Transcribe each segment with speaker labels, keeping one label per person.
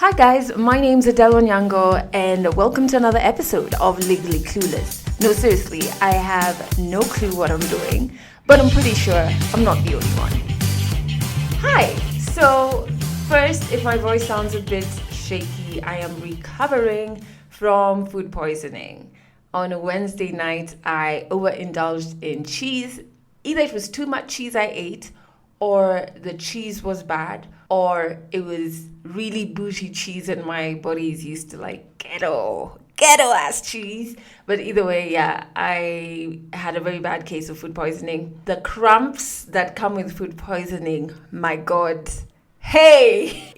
Speaker 1: Hi guys, my name's Adele Onyango and welcome to another episode of Legally Clueless. No, seriously, I have no clue what I'm doing, but I'm pretty sure I'm not the only one. Hi, so first, if my voice sounds a bit shaky, I am recovering from food poisoning. On a Wednesday night, I overindulged in cheese. Either it was too much cheese I ate, or the cheese was bad, or it was really bougie cheese and my body is used to like ghetto ass cheese. But either way, yeah, I had a very bad case of food poisoning. The cramps that come with food poisoning, my God. Hey,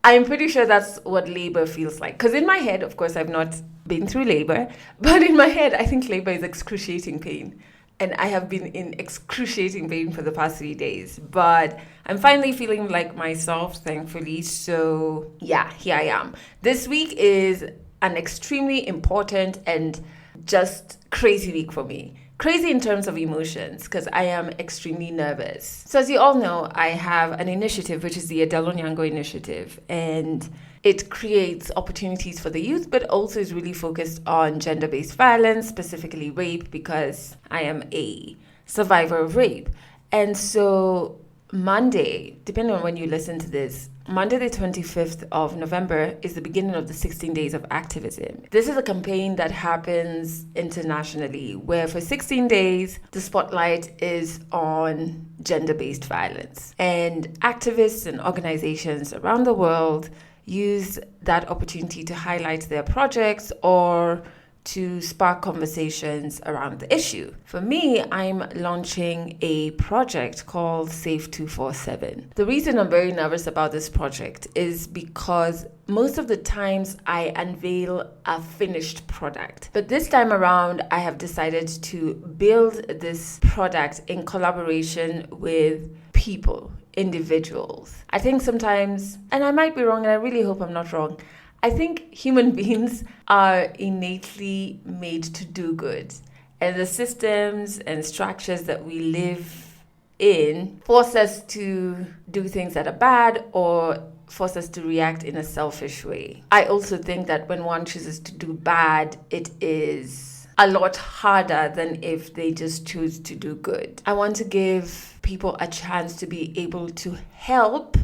Speaker 1: I'm pretty sure that's what labor feels like. Because in my head, of course, I've not been through labor, but in my head, I think labor is excruciating pain. And I have been in excruciating pain for the past 3 days. But I'm finally feeling like myself, thankfully. So yeah, here I am. This week is an extremely important and just crazy week for me. Crazy in terms of emotions, because I am extremely nervous. So as you all know, I have an initiative, which is the Adele Onyango Initiative. And it creates opportunities for the youth, but also is really focused on gender-based violence, specifically rape, because I am a survivor of rape. And so Monday, depending on when you listen to this, Monday the 25th of November is the beginning of the 16 days of activism. This is a campaign that happens internationally where for 16 days, the spotlight is on gender-based violence. And activists and organizations around the world use that opportunity to highlight their projects or to spark conversations around the issue. For me, I'm launching a project called Save 247. The reason I'm very nervous about this project is because most of the times I unveil a finished product. But this time around, I have decided to build this product in collaboration with people, individuals. I think sometimes, and I might be wrong, and I really hope I'm not wrong, I think human beings are innately made to do good. And the systems and structures that we live in force us to do things that are bad or force us to react in a selfish way. I also think that when one chooses to do bad, it is a lot harder than if they just choose to do good. I want to give people a chance to be able to help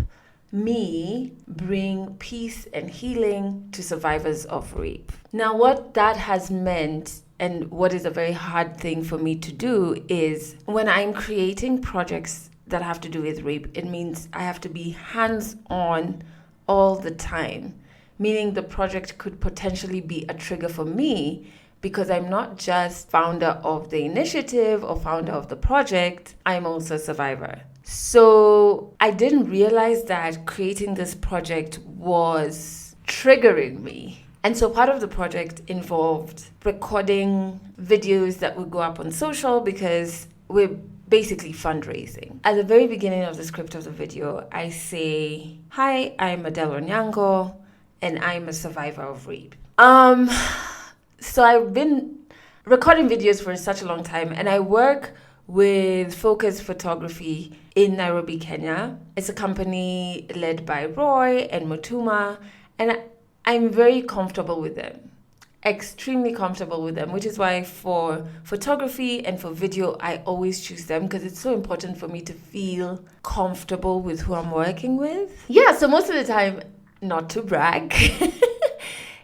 Speaker 1: me bring peace and healing to survivors of rape. Now, what that has meant and what is a very hard thing for me to do is when I'm creating projects that have to do with rape, it means I have to be hands-on all the time, meaning the project could potentially be a trigger for me because I'm not just founder of the initiative or founder of the project, I'm also a survivor. So I didn't realize that creating this project was triggering me. And so part of the project involved recording videos that would go up on social because we're basically fundraising. At the very beginning of the script of the video, I say, "Hi, I'm Adele Onyango, and I'm a survivor of rape." So I've been recording videos for such a long time, and I work with Focus Photography in Nairobi, Kenya. It's a company led by Roy and Mutuma, and I'm very comfortable with them, extremely comfortable with them, which is why for photography and for video, I always choose them because it's so important for me to feel comfortable with who I'm working with. Yeah, so most of the time, not to brag,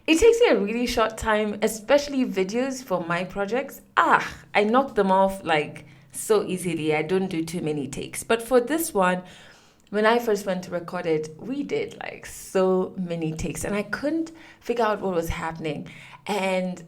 Speaker 1: it takes me a really short time, especially videos for my projects. I knock them off like so easily. I don't do too many takes. But for this one, when I first went to record it, we did like so many takes and I couldn't figure out what was happening. And,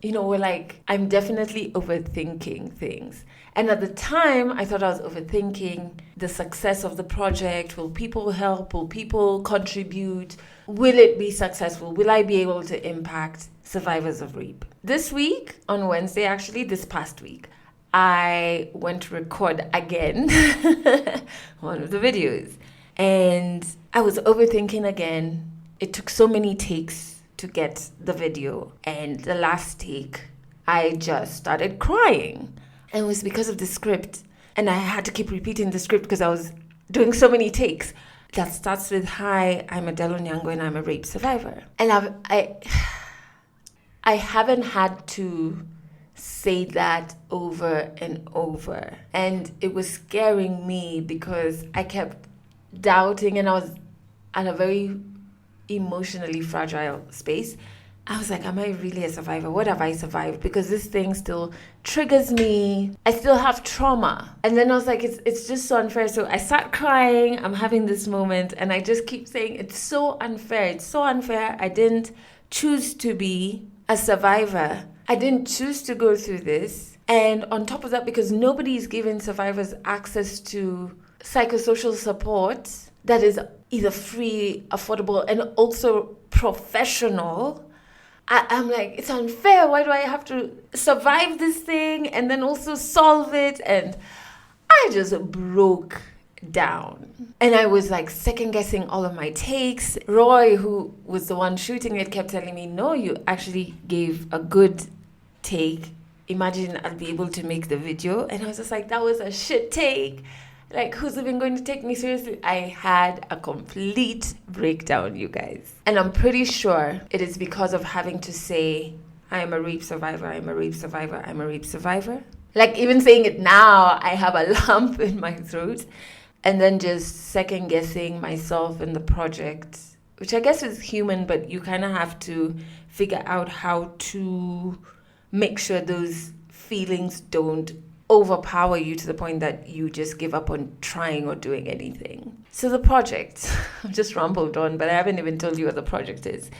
Speaker 1: I'm definitely overthinking things. And at the time, I thought I was overthinking the success of the project. Will people help? Will people contribute? Will it be successful? Will I be able to impact survivors of rape? This week, on Wednesday, actually, this past week, I went to record again one of the videos. And I was overthinking again. It took so many takes to get the video. And the last take, I just started crying. And it was because of the script. And I had to keep repeating the script because I was doing so many takes. that starts with, "Hi, I'm Adele Onyango and I'm a rape survivor." And I haven't had to say that over and over. And it was scaring me because I kept doubting, and I was at a very emotionally fragile space. I was like, am I really a survivor? What have I survived? Because this thing still triggers me. I still have trauma. And then I was like, it's just so unfair. So I start crying. I'm having this moment. And I just keep saying, it's so unfair. It's so unfair. I didn't choose to be a survivor. I didn't choose to go through this. And on top of that, because nobody is giving survivors access to psychosocial support that is either free, affordable, and also professional, I'm like, it's unfair. Why do I have to survive this thing and then also solve it? And I just broke down. And I was like second guessing all of my takes. Roy, who was the one shooting it, kept telling me, no, you actually gave a good take. Imagine I'll be able to make the video. And I was just like, that was a shit take. Like, who's even going to take me seriously? I had a complete breakdown, you guys. And I'm pretty sure it is because of having to say, I am a rape survivor, I'm a rape survivor, I'm a rape survivor. Like, even saying it now, I have a lump in my throat. And then just second guessing myself in the project, which I guess is human, but you kind of have to figure out how to make sure those feelings don't overpower you to the point that you just give up on trying or doing anything. So the project, I've just rambled on, but I haven't even told you what the project is.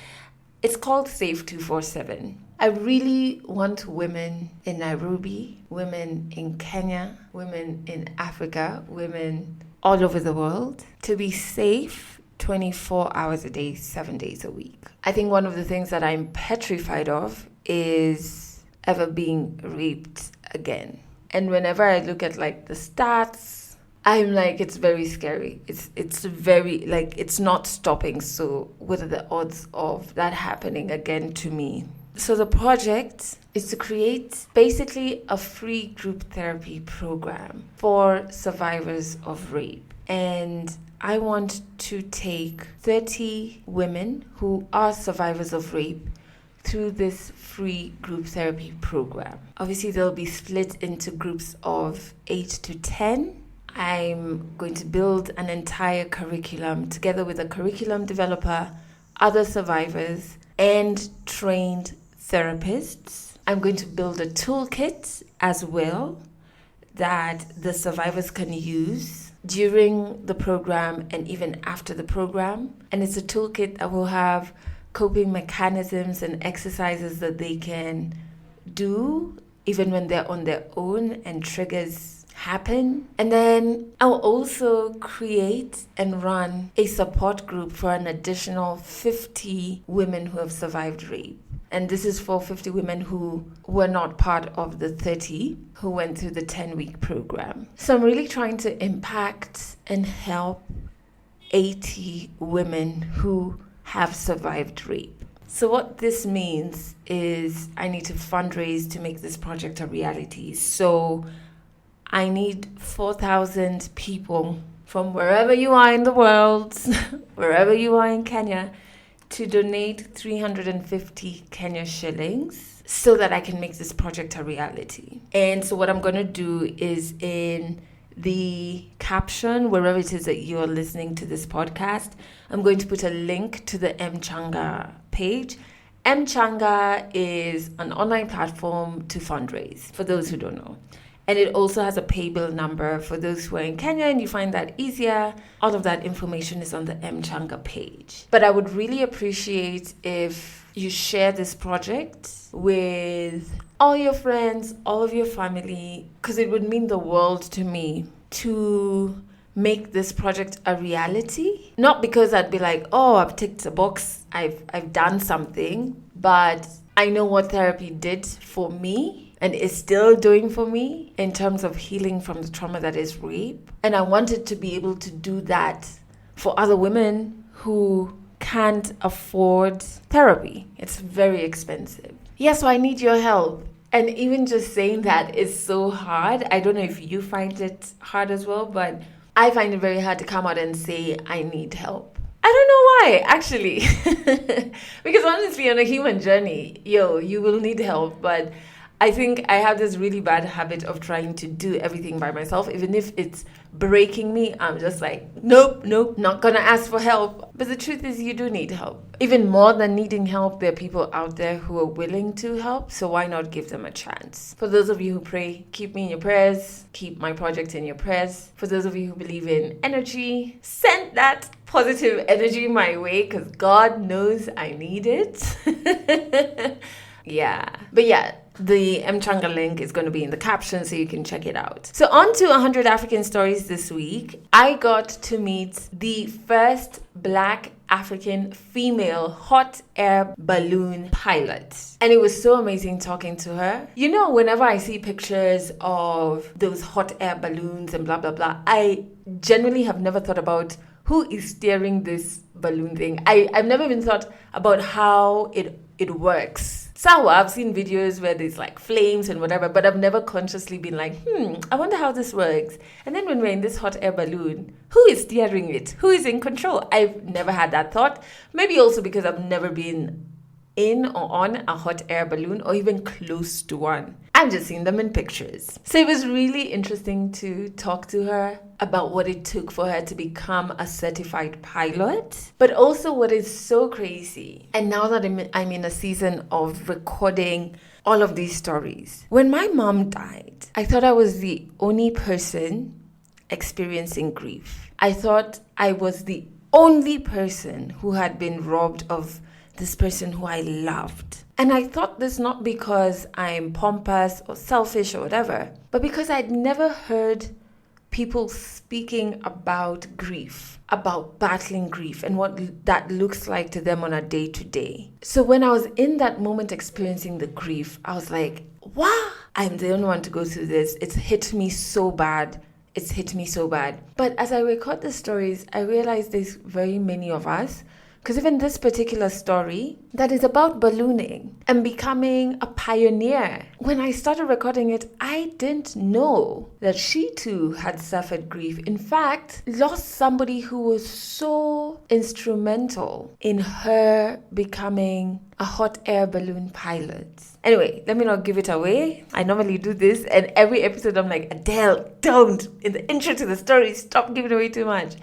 Speaker 1: It's called Safe 247. I really want women in Nairobi, women in Kenya, women in Africa, women all over the world to be safe 24 hours a day, 7 days a week. I think one of the things that I'm petrified of is ever being raped again. And whenever I look at like the stats, I'm like, it's very scary. It's very, like, it's not stopping. So what are the odds of that happening again to me? So the project is to create basically a free group therapy program for survivors of rape. And I want to take 30 women who are survivors of rape through this free group therapy program. Obviously, they'll be split into groups of 8 to 10. I'm going to build an entire curriculum together with a curriculum developer, other survivors, and trained therapists. I'm going to build a toolkit as well that the survivors can use during the program and even after the program. And it's a toolkit that will have coping mechanisms and exercises that they can do even when they're on their own and triggers happen. And then I'll also create and run a support group for an additional 50 women who have survived rape. And this is for 50 women who were not part of the 30 who went through the 10-week program. So I'm really trying to impact and help 80 women who have survived rape. So what this means is I need to fundraise to make this project a reality. So I need 4,000 people from wherever you are in the world, wherever you are in Kenya, to donate 350 Kenya shillings so that I can make this project a reality. And so what I'm going to do is in the caption, wherever it is that you're listening to this podcast, I'm going to put a link to the Mchanga page. Mchanga is an online platform to fundraise, for those who don't know. And it also has a pay bill number for those who are in Kenya and you find that easier. All of that information is on the Mchanga page. But I would really appreciate if you share this project with all your friends, all of your family, because it would mean the world to me to make this project a reality. Not because I'd be like, oh, I've ticked a box, I've done something, but I know what therapy did for me and is still doing for me in terms of healing from the trauma that is rape. And I wanted to be able to do that for other women who can't afford therapy. It's very expensive. Yeah, so I need your help. And even just saying that is so hard. I don't know if you find it hard as well, but I find it very hard to come out and say I need help. I don't know why, actually. Because honestly, on a human journey, you will need help. But I think I have this really bad habit of trying to do everything by myself. Even if it's breaking me, I'm just like, nope, not gonna ask for help. But the truth is, you do need help. Even more than needing help, there are people out there who are willing to help. So why not give them a chance? For those of you who pray, keep me in your prayers. Keep my project in your prayers. For those of you who believe in energy, send that positive energy my way, because God knows I need it. Yeah. But yeah, the Mchanga link is going to be in the caption so you can check it out. So on to 100 African stories this week. I got to meet the first Black African female hot air balloon pilot. And it was so amazing talking to her. You know, whenever I see pictures of those hot air balloons and blah, blah, blah, I genuinely have never thought about who is steering this balloon thing. I've never even thought about how it works. So I've seen videos where there's like flames and whatever, but I've never consciously been like, I wonder how this works. And then when we're in this hot air balloon, who is steering it? Who is in control? I've never had that thought. Maybe also because I've never been in or on a hot air balloon or even close to one. I've just seen them in pictures. So it was really interesting to talk to her about what it took for her to become a certified pilot, but also what is so crazy. And now that I'm in a season of recording all of these stories. When my mom died, I thought I was the only person experiencing grief. I thought I was the only person who had been robbed of this person who I loved. And I thought this not because I'm pompous or selfish or whatever, but because I'd never heard people speaking about grief, about battling grief and what that looks like to them on a day-to-day. So when I was in that moment experiencing the grief, I was like, wow, I'm the only one to go through this. It's hit me so bad. But as I record the stories, I realize there's very many of us. Because even this particular story that is about ballooning and becoming a pioneer, when I started recording it, I didn't know that she too had suffered grief. In fact, lost somebody who was so instrumental in her becoming a hot air balloon pilot. Anyway, let me not give it away. I normally do this, and every episode I'm like, Adele, don't. In the intro to the story, stop giving away too much.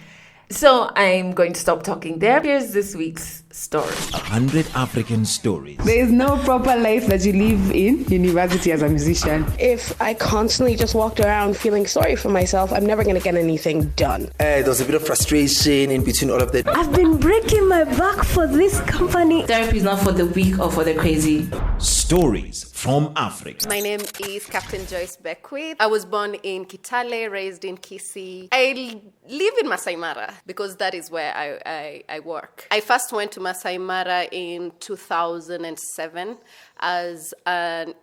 Speaker 1: So I'm going to stop talking there. Here's this week's story.
Speaker 2: 100 African stories.
Speaker 3: There is no proper life that you live in university as a musician.
Speaker 4: If I constantly just walked around feeling sorry for myself, I'm never going to get anything done.
Speaker 5: There was a bit of frustration in between all of that.
Speaker 6: I've been breaking my back for this company.
Speaker 7: Therapy is not for the weak or for the crazy.
Speaker 2: Stories from Africa.
Speaker 8: My name is Captain Joyce Beckwith. I was born in Kitale, raised in Kisii. I live in Masai Mara because that is where I work. I first went to Masai Mara in 2007 as an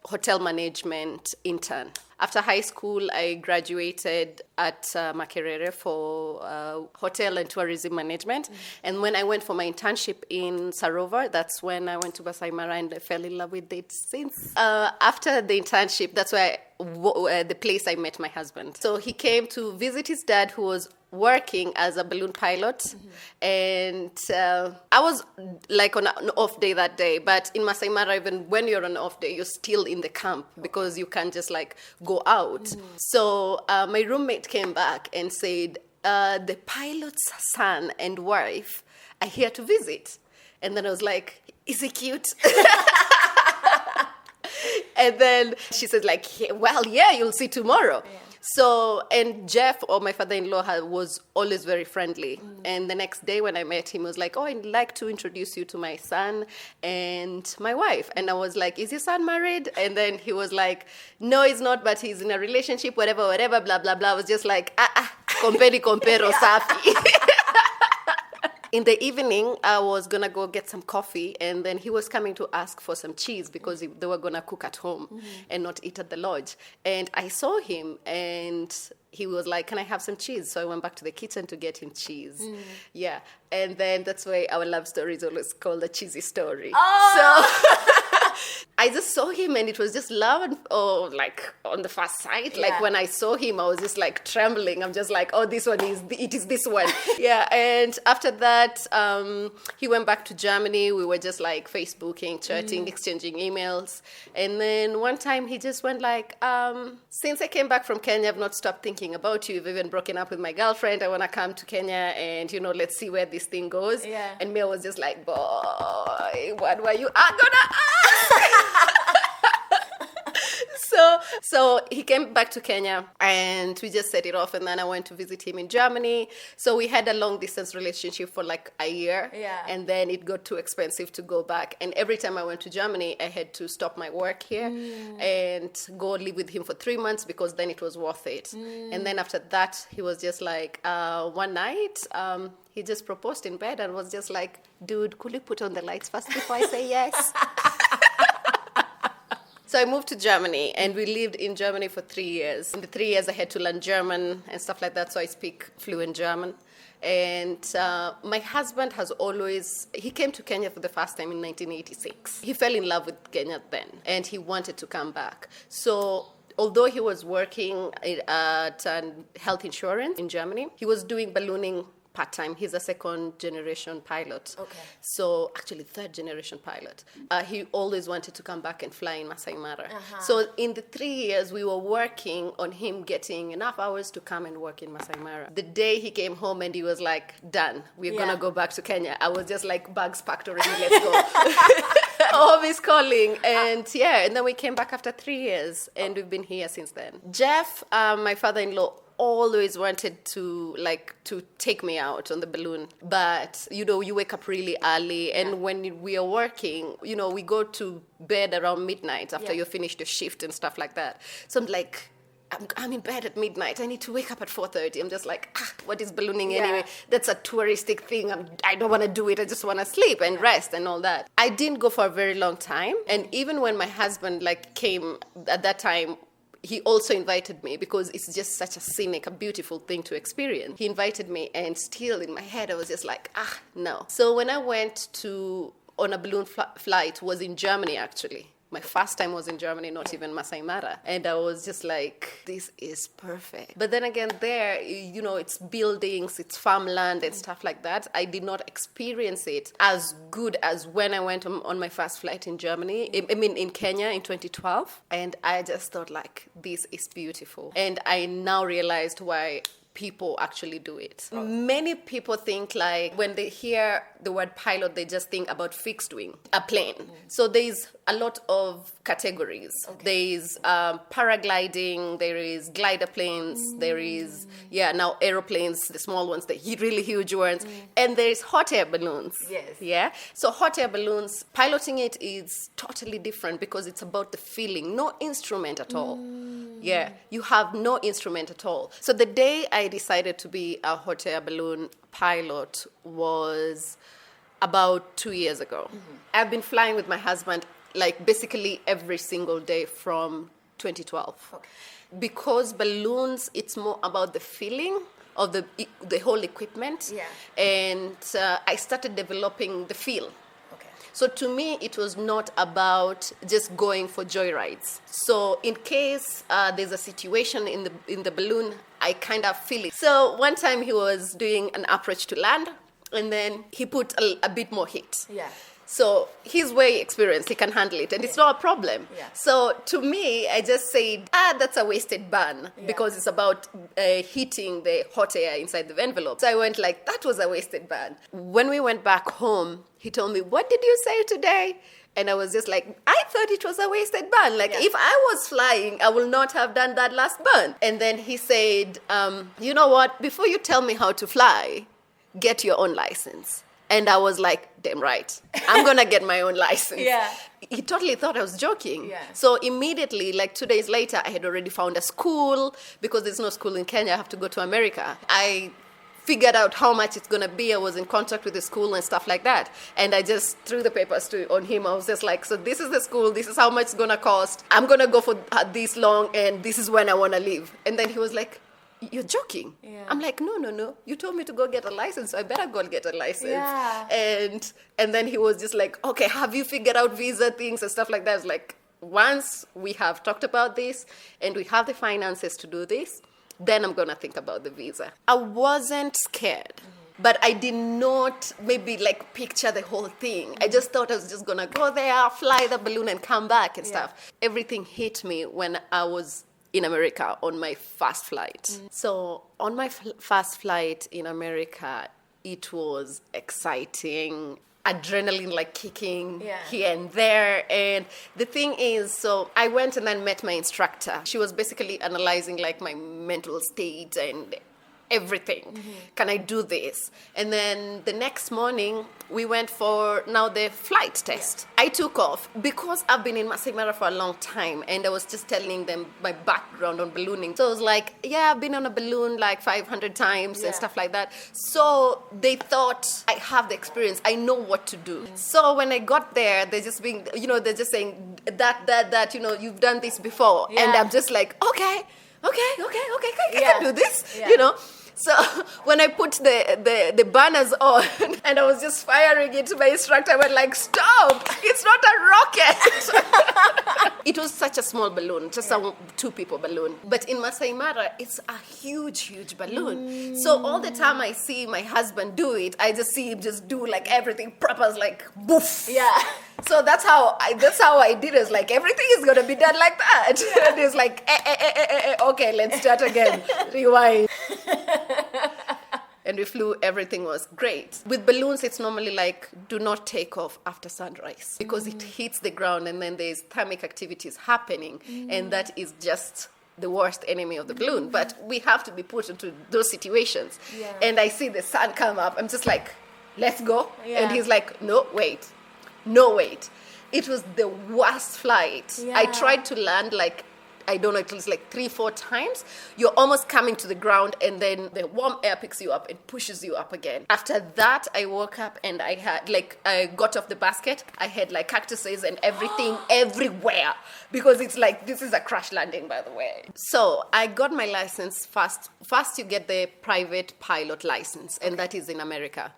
Speaker 8: hotel management intern. After high school, I graduated at Makerere for hotel and tourism management. And when I went for my internship in Sarova, that's when I went to Masai Mara and I fell in love with it since. After the internship, that's where the place I met my husband. So he came to visit his dad, who was working as a balloon pilot, and I was like on an off day that day, but in Masai Mara, even when you're on an off day, you're still in the camp because you can't just like go out. So my roommate came back and said, the pilot's son and wife are here to visit. And then I was like, is he cute? And then she said like, well, yeah, you'll see tomorrow. Yeah. So, and Jeff, or my father-in-law, was always very friendly. And the next day when I met him, he was like, oh, I'd like to introduce you to my son and my wife. And I was like, is your son married? And then he was like, no, he's not, but he's in a relationship, whatever, blah, blah, blah. I was just like, compero, safi. In the evening, I was going to go get some coffee, and then he was coming to ask for some cheese because they were going to cook at home and not eat at the lodge. And I saw him, and he was like, can I have some cheese? So I went back to the kitchen to get him cheese. Yeah. And then that's why our love story is always called a cheesy story. Oh! So I just saw him and it was just love and, like on the first sight. Like when I saw him, I was just like trembling. I'm just like, oh, it is this one. Yeah. And after that, he went back to Germany. We were just like Facebooking, chatting, exchanging emails. And then one time he just went like, since I came back from Kenya, I've not stopped thinking about you. You've even broken up with my girlfriend. I want to come to Kenya and, let's see where this thing goes. Yeah. And Mia was just like, boy, what were you gonna ask? So he came back to Kenya and we just set it off, and then I went to visit him in Germany. So we had a long distance relationship for like a year, and then it got too expensive to go back. And every time I went to Germany, I had to stop my work here and go live with him for 3 months because then it was worth it. And then after that, he was just like, one night, he just proposed in bed and was just like, dude, could you put on the lights first before I say yes? So I moved to Germany and we lived in Germany for 3 years. In the 3 years I had to learn German and stuff like that, so I speak fluent German. And my husband he came to Kenya for the first time in 1986. He fell in love with Kenya then and he wanted to come back. So although he was working at health insurance in Germany, he was doing ballooning part-time. He's a second-generation pilot. Okay. So, actually, third-generation pilot. He always wanted to come back and fly in Masai Mara. So, in the 3 years, we were working on him getting enough hours to come and work in Masai Mara. The day he came home and he was like, done, we're going to go back to Kenya. I was just like, bags packed already, let's go. Home is calling. And and then we came back after 3 years and we've been here since then. Jeff, my father-in-law, always wanted to take me out on the balloon, but you wake up really early, and when we are working, we go to bed around midnight after you finish the shift and stuff like that. So I'm like, I'm in bed at midnight. I need to wake up at 4:30. I'm just like, what is ballooning anyway? That's a touristic thing. I don't want to do it. I just want to sleep and rest and all that. I didn't go for a very long time, and even when my husband came at that time, he also invited me because it's just such a scenic, a beautiful thing to experience. He invited me, and still in my head, I was just like, no. So when I went on a balloon flight, was in Germany, actually. My first time was in Germany, not even Masai Mara. And I was just like, this is perfect. But then again, there, it's buildings, it's farmland and stuff like that. I did not experience it as good as when I went on my first flight in Germany, in Kenya in 2012. And I just thought like, this is beautiful. And I now realized why people actually do it. Many people think like when they hear the word pilot, they just think about fixed wing, a plane. So there's a lot of categories. There's paragliding, there is glider planes, there is, now aeroplanes, the small ones, the really huge ones, and there's hot air balloons. Yes. Yeah. So hot air balloons, piloting it is totally different because it's about the feeling, no instrument at all. Yeah, you have no instrument at all. So the day I decided to be a hot air balloon pilot was about 2 years ago. I've been flying with my husband basically every single day from 2012. Because balloons, it's more about the feeling of the whole equipment. And I started developing the feel. So to me, it was not about just going for joyrides. So in case there's a situation in the balloon, I kind of feel it. So one time he was doing an approach to land, and then he put a bit more heat. So he's way experienced, he can handle it, and it's not a problem. So to me, I just said, that's a wasted burn, because it's about heating the hot air inside the envelope. So I went like, that was a wasted burn. When we went back home, he told me, what did you say today? And I was just like, I thought it was a wasted burn. If I was flying, I will not have done that last burn. And then he said, you know what, before you tell me how to fly, get your own license. And I was like, damn right, I'm going to get my own license. He totally thought I was joking. So immediately, 2 days later, I had already found a school. Because there's no school in Kenya, I have to go to America. I figured out how much it's going to be. I was in contact with the school and stuff like that. And I just threw the papers on him. I was just like, so this is the school. This is how much it's going to cost. I'm going to go for this long, and this is when I want to leave. And then he was like, you're joking. I'm like, no. You told me to go get a license, so I better go get a license.
Speaker 1: Yeah.
Speaker 8: And then he was just like, okay, have you figured out visa things and stuff like that? I was like, once we have talked about this and we have the finances to do this, then I'm going to think about the visa. I wasn't scared. But I did not maybe like picture the whole thing. I just thought I was just going to go there, fly the balloon and come back and stuff. Everything hit me when I was in America on my first flight. So on my first flight in America, it was exciting. Adrenaline like kicking here and there. And the thing is, so I went and then met my instructor. She was basically analyzing like my mental state and everything. Can I do this? And then the next morning, we went for now the flight test. I took off because I've been in Masai Mara for a long time, and I was just telling them my background on ballooning. So I was like, yeah, I've been on a balloon like 500 times and stuff like that. So they thought I have the experience. I know what to do. So when I got there, they're just being, they're just saying that, you've done this before. And I'm just like, okay, I can do this, So when I put the banners on and I was just firing it, my instructor went like, stop, it's not a rocket. It was such a small balloon, just a 2-people balloon. But in Masai Mara, it's a huge balloon. So all the time I see my husband do it, I just see him just do like everything proper, like boof.
Speaker 1: Yeah.
Speaker 8: So that's how I did it. It's like, everything is going to be done like that. Yeah. And it's like, okay, let's start again. Rewind. And we flew, everything was great. With balloons, it's normally like, do not take off after sunrise because it hits the ground and then there's thermic activities happening. And that is just the worst enemy of the balloon. But we have to be put into those situations. Yeah. And I see the sun come up. I'm just like, let's go. Yeah. And he's like, no, wait. It was the worst flight. Yeah. I tried to land like, I don't know, it was like 3-4 times. You're almost coming to the ground and then the warm air picks you up and pushes you up again. After that, I woke up and I got off the basket. I had like cactuses and everything everywhere because it's like, this is a crash landing, by the way. So I got my license first. First, you get the private pilot license, and that is in America.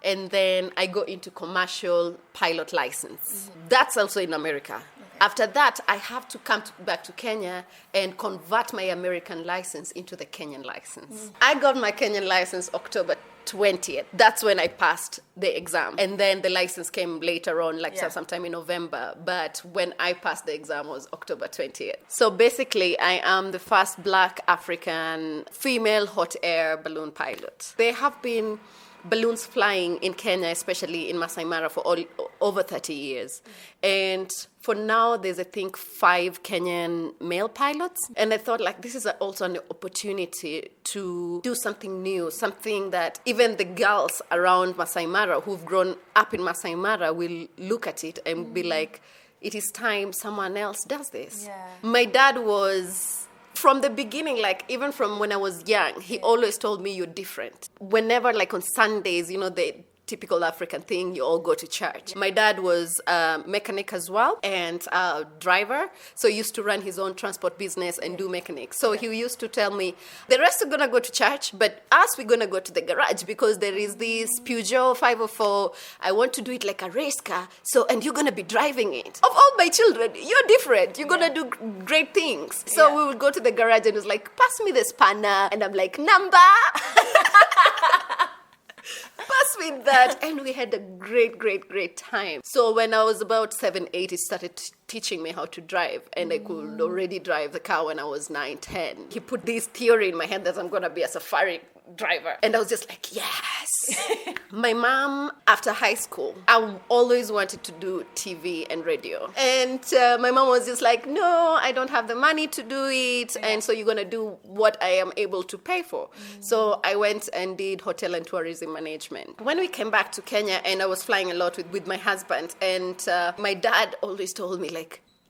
Speaker 8: And then I go into commercial pilot license. That's also in America. After that, I have to come back to Kenya and convert my American license into the Kenyan license. I got my Kenyan license October 20th. That's when I passed the exam. And then the license came later on, sometime in November. But when I passed the exam was October 20th. So basically, I am the first Black African female hot air balloon pilot. There have been balloons flying in Kenya, especially in Masai Mara, for over 30 years. And for now, there's, I think, 5 Kenyan male pilots. And I thought, this is also an opportunity to do something new, something that even the girls around Masai Mara who've grown up in Masai Mara will look at it and be like, it is time someone else does this. Yeah. My dad was... From the beginning, even from when I was young, he always told me, you're different. Whenever, on Sundays, the typical African thing, you all go to church. My dad was a mechanic as well and a driver. So he used to run his own transport business and do mechanics. So he used to tell me, the rest are going to go to church, but us, we're going to go to the garage because there is this Peugeot 504. I want to do it like a race car. And you're going to be driving it. Of all my children, you're different. You're going to do great things. So we would go to the garage and it was like, pass me the spanner. And I'm like, number. Pass me that. And we had a great time. So when I was about 7, 8, he started teaching me how to drive. And I could already drive the car when I was 9, 10. He put this theory in my head that I'm going to be a safari driver. And I was just like, yes. My mom, after high school, I always wanted to do TV and radio. And my mom was just like, no, I don't have the money to do it. And so you're going to do what I am able to pay for. So I went and did hotel and tourism management. When we came back to Kenya, and I was flying a lot with my husband, and my dad always told me,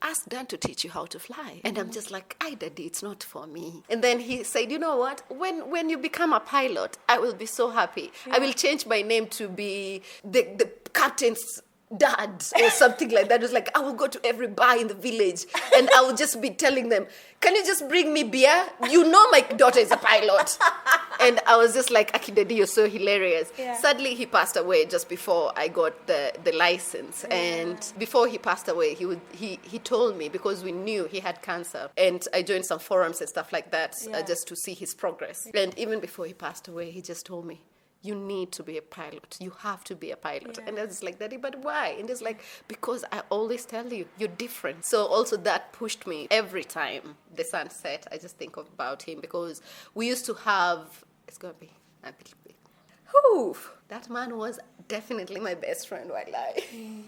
Speaker 8: ask Dan to teach you how to fly. And I'm just like, Daddy, it's not for me. And then he said, you know what? When you become a pilot, I will be so happy. I will change my name to be the captain's dad or something like that. It was like, I will go to every bar in the village and I will just be telling them, can you just bring me beer? You know my daughter is a pilot. And I was just like, Akidedi, you're so hilarious. Yeah. Sadly, he passed away just before I got the license. Yeah. And before he passed away, he told me, because we knew he had cancer. And I joined some forums and stuff like that just to see his progress. And even before he passed away, he just told me, you need to be a pilot. You have to be a pilot. Yeah. And I was like, Daddy, but why? And it's like, because I always tell you, you're different. So also that pushed me every time the sun set. I just think about him, because we used to have, it's going to be a little bit. Whew, that man was definitely my best friend, Wallahi.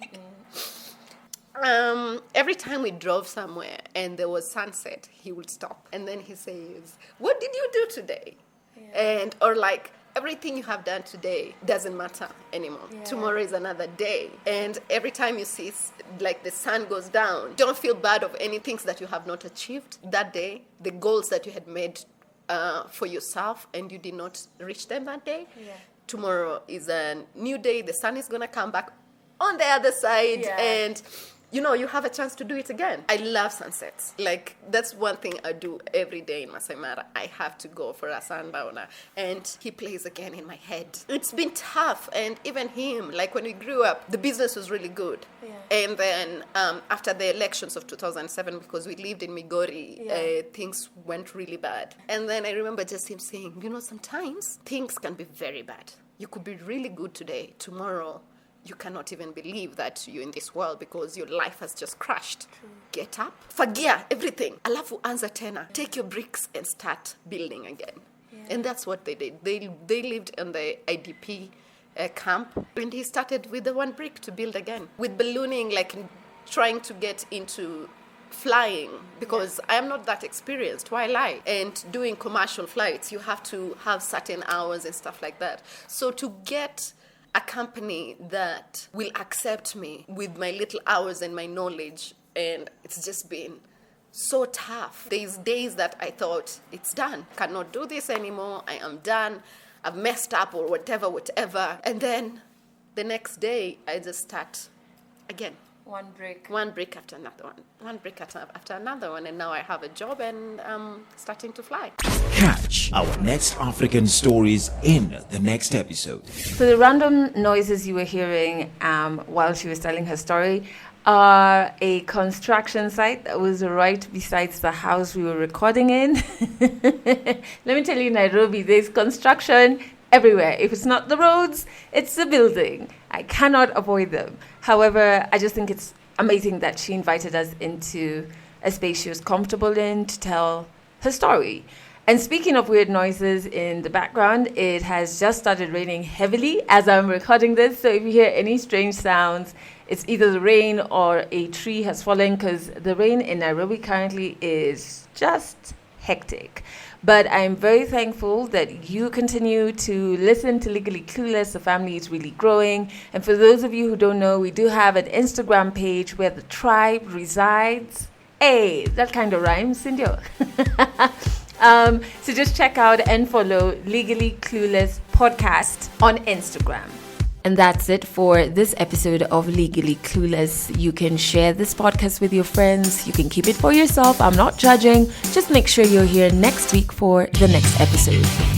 Speaker 8: Every time we drove somewhere and there was sunset, he would stop. And then he says, what did you do today? Yeah. Or like, everything you have done today doesn't matter anymore. Yeah. Tomorrow is another day. And every time you see like the sun goes down, don't feel bad of any things that you have not achieved that day, the goals that you had made for yourself and you did not reach them that day. Yeah. Tomorrow is a new day. The sun is going to come back on the other side. Yeah. And you have a chance to do it again. I love sunsets. Like, that's one thing I do every day in Masai Mara. I have to go for a sundowner. And he plays again in my head. It's been tough. And even him, like when we grew up, the business was really good. Yeah. And then after the elections of 2007, because we lived in Migori, things went really bad. And then I remember just him saying, sometimes things can be very bad. You could be really good today. Tomorrow, you cannot even believe that you're in this world because your life has just crashed. True. Get up, fagia everything. Alafu anza tena. Take your bricks and start building again. Yeah. And that's what they did. They lived in the IDP camp, and he started with the one brick to build again. With ballooning, like trying to get into flying, because I am not that experienced. Why lie? And doing commercial flights, you have to have certain hours and stuff like that. So to get a company that will accept me with my little hours and my knowledge, and it's just been so tough. There's days that I thought, it's done. Cannot do this anymore. I am done. I've messed up or whatever. And then the next day, I just start again.
Speaker 1: One brick
Speaker 8: after another one. One brick after another one. And now I have a job and I'm starting to fly.
Speaker 2: Catch our next African stories in the next episode.
Speaker 1: So the random noises you were hearing while she was telling her story are a construction site that was right beside the house we were recording in. Let me tell you, Nairobi, there's construction everywhere. If it's not the roads, it's the building. I cannot avoid them. However, I just think it's amazing that she invited us into a space she was comfortable in to tell her story. And speaking of weird noises in the background, it has just started raining heavily as I'm recording this. So if you hear any strange sounds, it's either the rain or a tree has fallen, because the rain in Nairobi currently is just hectic. But I'm very thankful that you continue to listen to Legally Clueless. The family is really growing. And for those of you who don't know, we do have an Instagram page where the tribe resides. Hey, that kind of rhymes, Cindy. So just check out and follow Legally Clueless Podcast on Instagram. And that's it for this episode of Legally Clueless. You can share this podcast with your friends. You can keep it for yourself. I'm not judging. Just make sure you're here next week for the next episode.